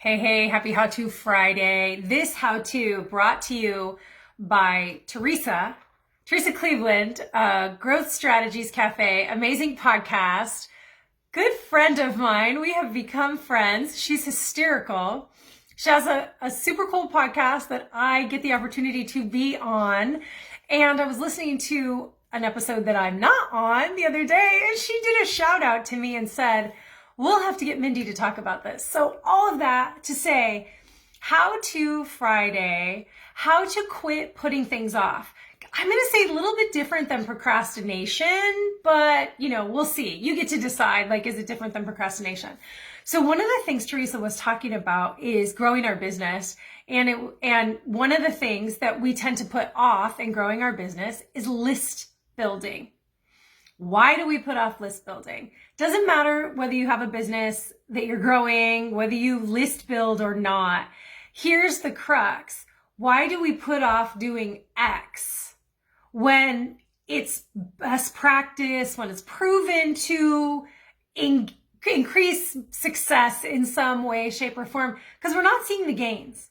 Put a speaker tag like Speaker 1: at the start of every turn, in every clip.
Speaker 1: Hey, happy How To Friday. This How To brought to you by Teresa Cleveland, Growth Strategies Cafe, amazing podcast, good friend of mine. We have become friends. She's hysterical. She has a super cool podcast that I get the opportunity to be on. And I was listening to an episode that I'm not on the other day, and she did a shout out to me and said, we'll have to get Mindy to talk about this. So all of that to say, How To Friday, how to quit putting things off. I'm going to say a little bit different than procrastination, but we'll see. You get to decide, is it different than procrastination? So one of the things Teresa was talking about is growing our business. And one of the things that we tend to put off in growing our business is list building. Why do we put off list building? Doesn't matter whether you have a business that you're growing, whether you list build or not. Here's the crux. Why do we put off doing X when it's best practice, when it's proven to increase success in some way, shape, or form? Because we're not seeing the gains.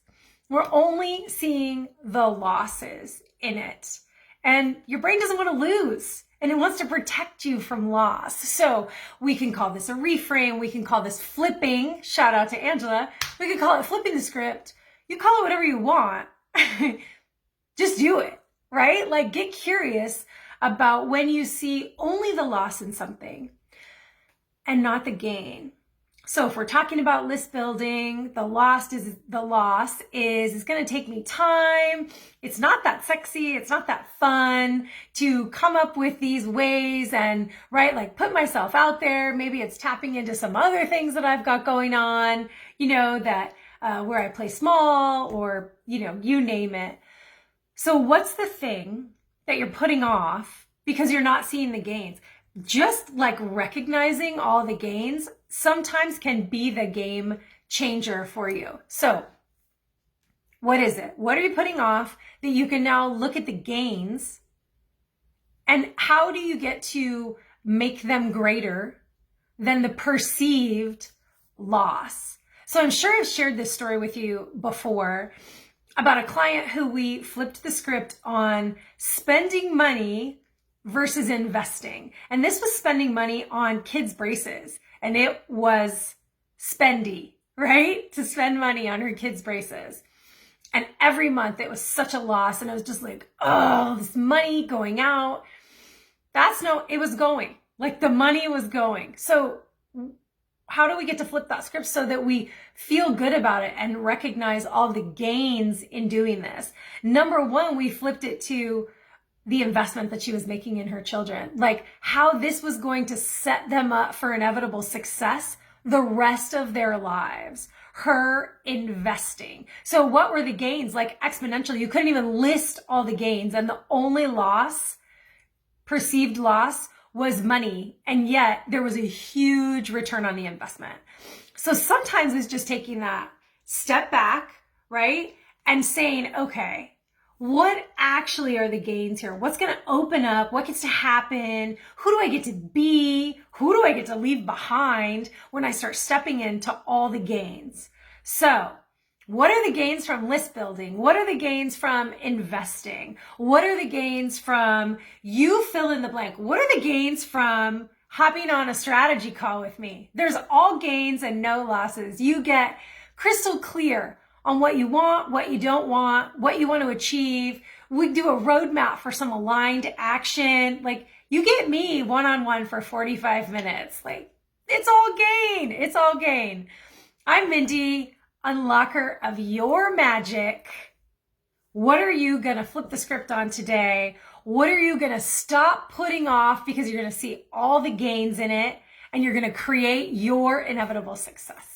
Speaker 1: We're only seeing the losses in it. And your brain doesn't want to lose. And it wants to protect you from loss. So we can call this a reframe. We can call this flipping. Shout out to Angela. We can call it flipping the script. You call it whatever you want. Just do it, right? Get curious about when you see only the loss in something and not the gain. So if we're talking about list building, the loss is it's going to take me time. It's not that sexy. It's not that fun to come up with these ways and, put myself out there. Maybe it's tapping into some other things that I've got going on, where I play small or, you name it. So what's the thing that you're putting off because you're not seeing the gains? Just recognizing all the gains sometimes can be the game changer for you. So what is it? What are you putting off that you can now look at the gains, and how do you get to make them greater than the perceived loss? So I'm sure I've shared this story with you before about a client who we flipped the script on spending money versus investing. And this was spending money on kids' braces. And it was spendy, right? To spend money on her kids' braces. And every month it was such a loss. And it was just this money going out. It was going. The money was going. So how do we get to flip that script so that we feel good about it and recognize all the gains in doing this? Number one, we flipped it to the investment that she was making in her children, how this was going to set them up for inevitable success the rest of their lives, her investing. So what were the gains? Exponential. You couldn't even list all the gains, and the only perceived loss was money. And yet there was a huge return on the investment. So sometimes it's just taking that step back, right? And saying, okay, what actually are the gains here? What's going to open up? What gets to happen? Who do I get to be? Who do I get to leave behind when I start stepping into all the gains? So what are the gains from list building? What are the gains from investing? What are the gains from you fill in the blank? What are the gains from hopping on a strategy call with me? There's all gains and no losses. You get crystal clear on what you want, what you don't want, what you want to achieve. We do a roadmap for some aligned action. You get me one-on-one for 45 minutes. It's all gain. It's all gain. I'm Mindy, unlocker of your magic. What are you going to flip the script on today? What are you going to stop putting off because you're going to see all the gains in it, and you're going to create your inevitable success?